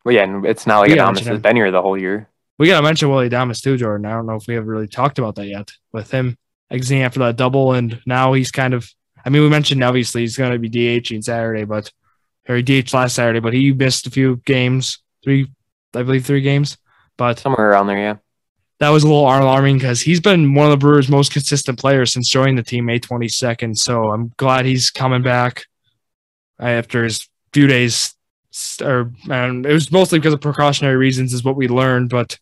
[SPEAKER 1] well, yeah, and it's not like Adames has been here the whole year.
[SPEAKER 2] We got to mention Willy Adames too, Jordan. I don't know if we have really talked about that yet with him exiting after that double. And now he's kind of, I mean, we mentioned obviously he's going to be DHing Saturday, but he DH'd last Saturday, but he missed a few games, 3 games. But
[SPEAKER 1] somewhere around there, yeah.
[SPEAKER 2] That was a little alarming because he's been one of the Brewers' most consistent players since joining the team May 22nd. So I'm glad he's coming back after his few days. And it was mostly because of precautionary reasons, is what we learned. But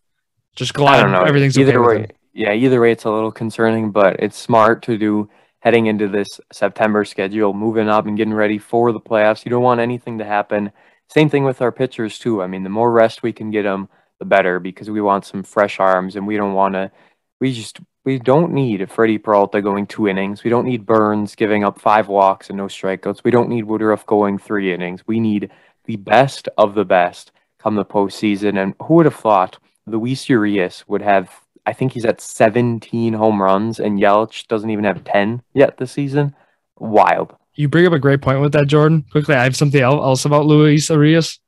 [SPEAKER 2] just glad everything's
[SPEAKER 1] either
[SPEAKER 2] okay
[SPEAKER 1] way.
[SPEAKER 2] with him.
[SPEAKER 1] Yeah, either way, it's a little concerning, but it's smart to do heading into this September schedule, moving up and getting ready for the playoffs. You don't want anything to happen. Same thing with our pitchers too. I mean, the more rest we can get them, the better, because we want some fresh arms, and we don't want to. We don't need Freddie Peralta going 2 innings. We don't need Burns giving up 5 walks and no strikeouts. We don't need Woodruff going 3 innings. We need the best of the best come the postseason. And who would have thought Luis Urias would have? I think he's at 17 home runs, and Yelich doesn't even have 10 yet this season. Wild.
[SPEAKER 2] You bring up a great point with that, Jordan. Quickly, I have something else about Luis Urias,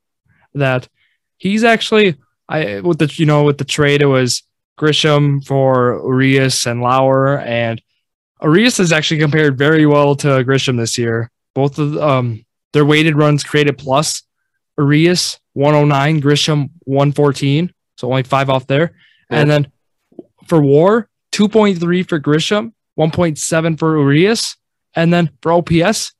[SPEAKER 2] that he's actually with the trade, it was Grisham for Urias and Lauer, and Urias is actually compared very well to Grisham this year. Both of their weighted runs created plus. Urias 109, Grisham 114, so only 5 off there, and then. For WAR, 2.3 for Grisham, 1.7 for Urias. And then for OPS,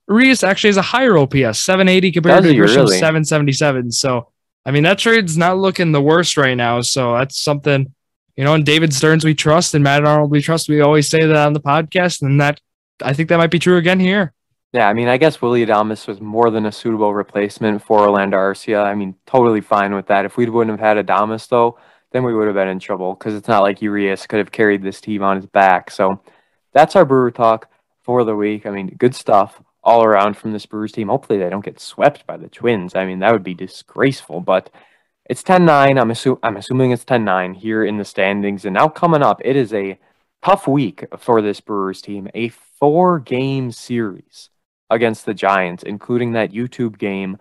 [SPEAKER 2] Urias actually has a higher OPS, 780 compared to Grisham's 777. So, I mean, that trade's not looking the worst right now. So that's something, and David Stearns we trust and Matt Arnold we trust. We always say that on the podcast, and that I think that might be true again here.
[SPEAKER 1] Yeah, I mean, I guess Willy Adames was more than a suitable replacement for Orlando Arcia. I mean, totally fine with that. If we wouldn't have had Adames, though, then we would have been in trouble, because it's not like Urias could have carried this team on his back. So that's our Brewer talk for the week. I mean, good stuff all around from this Brewers team. Hopefully they don't get swept by the Twins. I mean, that would be disgraceful, but it's 10-9. I'm assuming it's 10-9 here in the standings. And now coming up, it is a tough week for this Brewers team. A 4-game series against the Giants, including that YouTube game.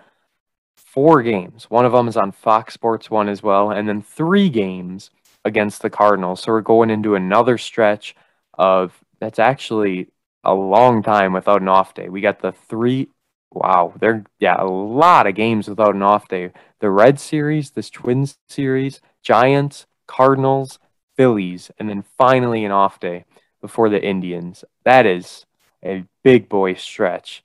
[SPEAKER 1] 4 games. One of them is on Fox Sports 1 as well, and then 3 games against the Cardinals. So we're going into another stretch of that's actually a long time without an off day. We got the 3. Wow, a lot of games without an off day. The Red Series, this Twins series, Giants, Cardinals, Phillies, and then finally an off day. before the Indians. That is a big boy stretch.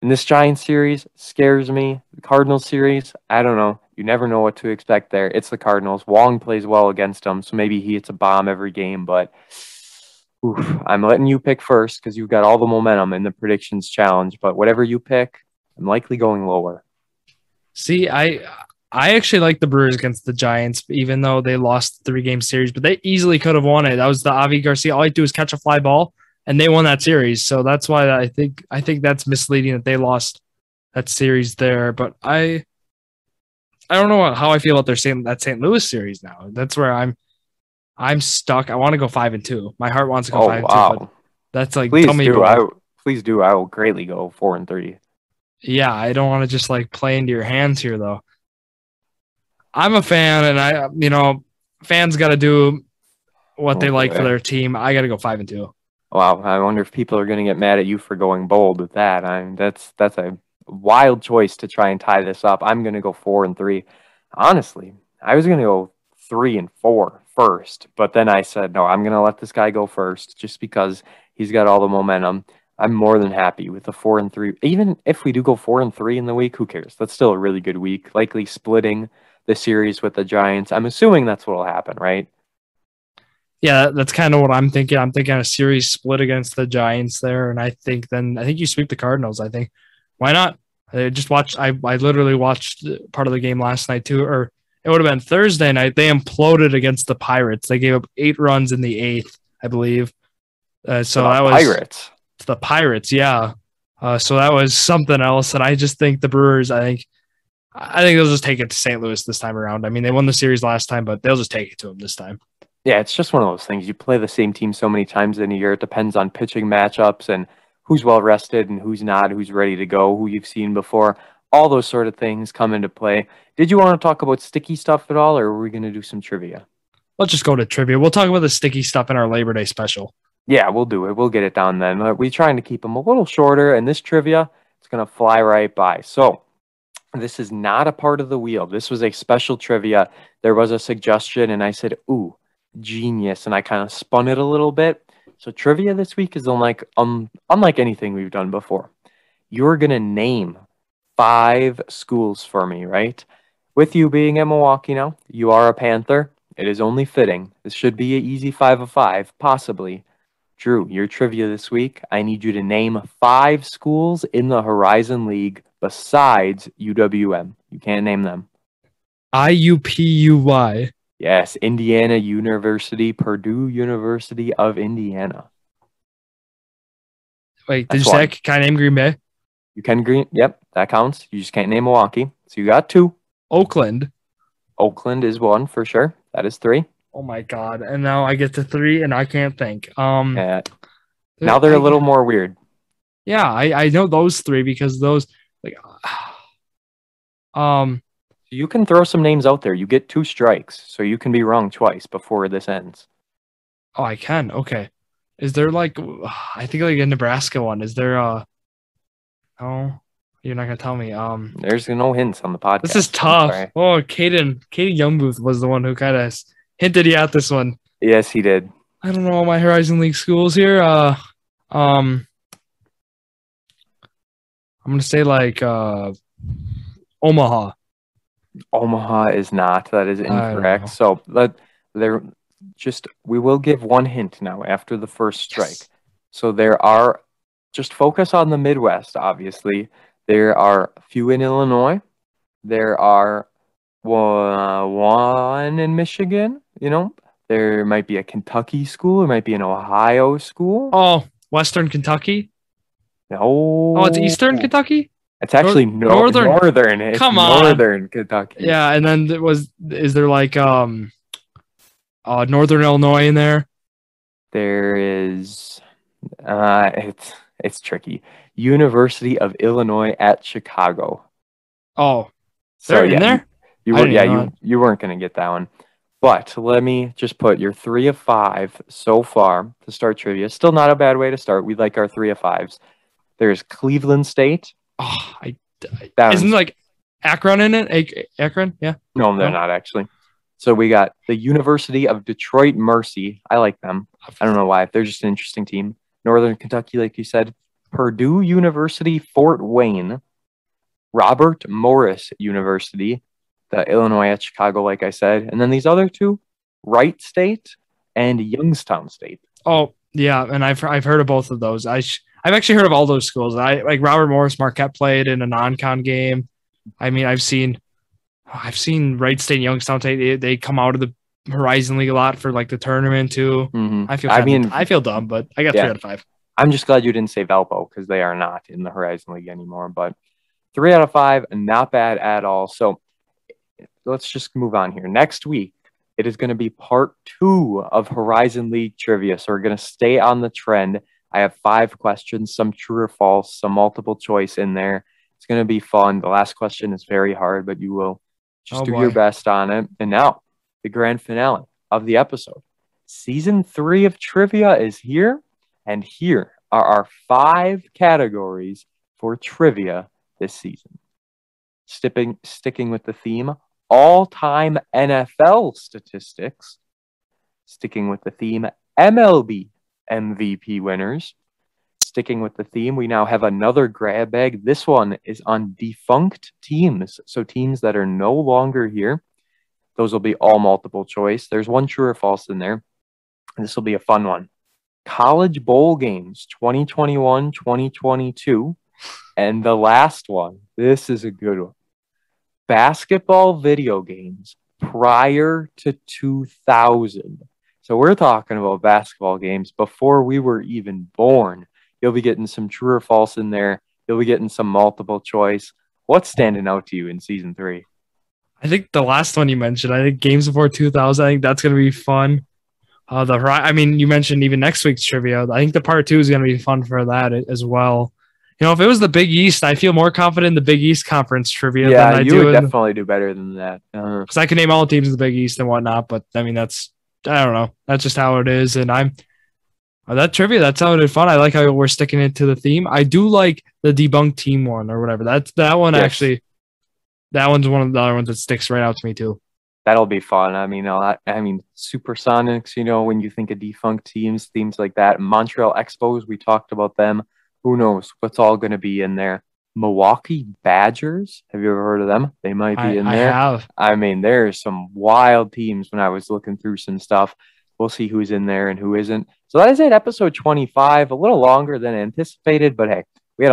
[SPEAKER 1] And this Giants series scares me. The Cardinals series, I don't know. You never know what to expect there. It's the Cardinals. Wong plays well against them, so maybe he hits a bomb every game. But I'm letting you pick first because you've got all the momentum in the predictions challenge. But whatever you pick, I'm likely going lower.
[SPEAKER 2] See, I actually like the Brewers against the Giants, even though they lost the 3-game series, but they easily could have won it. That was the Avi Garcia. All I do is catch a fly ball, and they won that series. So that's why I think that's misleading that they lost that series there. But I don't know how I feel about that St. Louis series now. That's where I'm stuck. I want to go 5-2. My heart wants to go 5-2.
[SPEAKER 1] Wow.
[SPEAKER 2] But that's like,
[SPEAKER 1] Please
[SPEAKER 2] tell me
[SPEAKER 1] do. Please do. I will greatly go 4-3.
[SPEAKER 2] Yeah, I don't want to just like play into your hands here though. I'm a fan, and fans got to do what they like for their team. I got to go 5-2.
[SPEAKER 1] Wow, I wonder if people are going to get mad at you for going bold with that. That's a wild choice to try and tie this up. I'm going to go 4-3. Honestly, I was going to go 3-4 first, but then I said no. I'm going to let this guy go first just because he's got all the momentum. I'm more than happy with the 4-3. Even if we do go 4-3 in the week, who cares? That's still a really good week. Likely splitting the series with the Giants. I'm assuming that's what will happen, right?
[SPEAKER 2] Yeah, that's kind of what I'm thinking. I'm thinking a series split against the Giants there, and I think you sweep the Cardinals. I think why not? I literally watched part of the game last night too, or it would have been Thursday night. They imploded against the Pirates. They gave up 8 runs in the 8th, I believe. So that was
[SPEAKER 1] Pirates.
[SPEAKER 2] The Pirates, yeah. So that was something else, and I just think the Brewers. I think they'll just take it to St. Louis this time around. I mean, they won the series last time, but they'll just take it to them this time.
[SPEAKER 1] Yeah, it's just one of those things. You play the same team so many times in a year. It depends on pitching matchups and who's well rested and who's not, who's ready to go, who you've seen before. All those sort of things come into play. Did you want to talk about sticky stuff at all, or are we going to do some trivia?
[SPEAKER 2] Let's just go to trivia. We'll talk about the sticky stuff in our Labor Day special.
[SPEAKER 1] Yeah, we'll do it. We'll get it down then. We're trying to keep them a little shorter, and this trivia, it's going to fly right by. So this is not a part of the wheel. This was a special trivia. There was a suggestion, and I said, ooh, genius, and I kind of spun it a little bit. So trivia this week is unlike anything we've done before. You're going to name 5 schools for me, right? With you being in Milwaukee now, you are a Panther. It is only fitting. This should be an easy 5 of 5, possibly. Drew, your trivia this week, I need you to name 5 schools in the Horizon League besides UWM. You can't name them.
[SPEAKER 2] IUPUY.
[SPEAKER 1] Yes, Indiana University, Purdue University of Indiana.
[SPEAKER 2] Wait, did you say can I name Green Bay?
[SPEAKER 1] You can yep, that counts. You just can't name Milwaukee. So you got 2.
[SPEAKER 2] Oakland.
[SPEAKER 1] Oakland is 1 for sure. That is 3.
[SPEAKER 2] Oh my God. And now I get to 3 and I can't think.
[SPEAKER 1] Yeah. Now they're a little more weird.
[SPEAKER 2] Yeah, I know those 3 because those
[SPEAKER 1] you can throw some names out there. You get 2 strikes, so you can be wrong twice before this ends.
[SPEAKER 2] Oh, I can. Okay. Is there I think like a Nebraska one. Is there oh, you're not gonna tell me.
[SPEAKER 1] There's no hints on the podcast.
[SPEAKER 2] This is tough. Oh, Caden Youngbooth was the one who kind of hinted you at this one.
[SPEAKER 1] Yes, he did.
[SPEAKER 2] I don't know all my Horizon League schools here. I'm gonna say like Omaha.
[SPEAKER 1] Omaha is not. That is incorrect. So we will give 1 hint now after the first strike. Yes. So there are, just focus on the Midwest, obviously. There are a few in Illinois. There are one in Michigan, There might be a Kentucky school. There might be an Ohio school.
[SPEAKER 2] Oh, Western Kentucky?
[SPEAKER 1] No.
[SPEAKER 2] Oh, it's Eastern Kentucky?
[SPEAKER 1] It's actually northern. It's
[SPEAKER 2] Come on.
[SPEAKER 1] Northern Kentucky.
[SPEAKER 2] Yeah, and then is there like Northern Illinois in there?
[SPEAKER 1] There is it's tricky. University of Illinois at Chicago.
[SPEAKER 2] Oh. They're in there?
[SPEAKER 1] You weren't going to get that one. But let me just put your 3 of 5 so far to start trivia. Still not a bad way to start. We like our 3 of 5s. There's Cleveland State.
[SPEAKER 2] Oh, isn't like Akron in it? Akron? Yeah.
[SPEAKER 1] No, they're not actually. So we got the University of Detroit Mercy. I like them. I don't know why. They're just an interesting team. Northern Kentucky, like you said. Purdue University, Fort Wayne. Robert Morris University, the Illinois at Chicago, like I said. And then these other two, Wright State and Youngstown State.
[SPEAKER 2] Oh, yeah, and I've heard of both of those. I've actually heard of all those schools. I like Robert Morris Marquette played in a non-con game. I mean, I've seen Wright State and Youngstown State. They come out of the Horizon League a lot for like the tournament too.
[SPEAKER 1] Mm-hmm.
[SPEAKER 2] I feel dumb, but I got 3 out of 5.
[SPEAKER 1] I'm just glad you didn't say Valpo because they are not in the Horizon League anymore. But 3 out of 5, not bad at all. So let's just move on here. Next week, it is going to be part 2 of Horizon League trivia. So we're going to stay on the trend. I have 5 questions, some true or false, some multiple choice in there. It's going to be fun. The last question is very hard, but you will just do your best on it. And now, the grand finale of the episode. Season 3 of trivia is here. And here are our 5 categories for trivia this season. Sticking with the theme, all-time NFL statistics. Sticking with the theme, MLB MVP winners. Sticking with the theme, we now have another grab bag. This one is on defunct teams, so teams that are no longer here. Those will be all multiple choice. There's one true or false in there. And this will be a fun one. College bowl games 2021, 2022. And the last one, this is a good one. Basketball video games prior to 2000. So we're talking about basketball games before we were even born. You'll be getting some true or false in there. You'll be getting some multiple choice. What's standing out to you in season 3?
[SPEAKER 2] I think the last one you mentioned, I think games before 2000, I think that's going to be fun. You mentioned even next week's trivia. I think the part 2 is going to be fun for that as well. You know, if it was the Big East, I feel more confident in the Big East Conference trivia than I do.
[SPEAKER 1] You would definitely do better than that.
[SPEAKER 2] Because I can name all the teams in the Big East and whatnot, but I mean, I don't know. That's just how it is. And that trivia, that sounded fun. I like how we're sticking it to the theme. I do like the debunked team one or whatever. That one actually, that one's one of the other ones that sticks right out to me too.
[SPEAKER 1] That'll be fun. I mean, Supersonics, you know, when you think of defunct teams like that. Montreal Expos, we talked about them. Who knows what's all going to be in there? Milwaukee Badgers. Have you ever heard of them? They might be in there.
[SPEAKER 2] I have.
[SPEAKER 1] I mean, there's some wild teams when I was looking through some stuff. We'll see who's in there and who isn't. So that is it. Episode 25, a little longer than anticipated, but hey, we had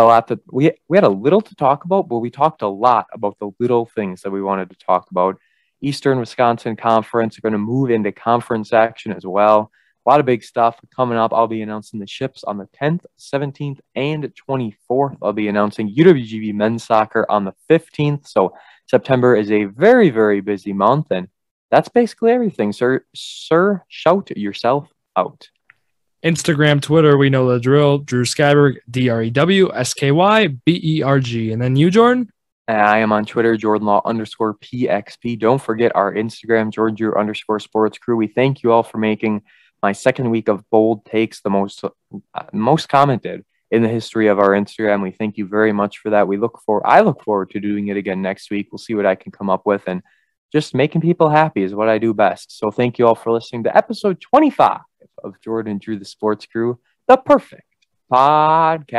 [SPEAKER 1] a little to talk about, but we talked a lot about the little things that we wanted to talk about. Eastern Wisconsin Conference are going to move into conference action as well. A lot of big stuff coming up. I'll be announcing the ships on the 10th, 17th, and 24th. I'll be announcing UWGB men's soccer on the 15th. So September is a very, very busy month. And that's basically everything. Sir, shout yourself out.
[SPEAKER 2] Instagram, Twitter, we know the drill. Drew Skyberg, DREWSKYBERG. And then you, Jordan?
[SPEAKER 1] I am on Twitter, JordanLaw_PXP. Don't forget our Instagram, JordanDrew_Sports Crew. We thank you all for making my second week of bold takes the most commented in the history of our Instagram. We thank you very much for that. I look forward to doing it again next week. We'll see what I can come up with, and just making people happy is what I do best. So thank you all for listening to episode 25 of Jordan Drew the Sports Crew, the perfect podcast.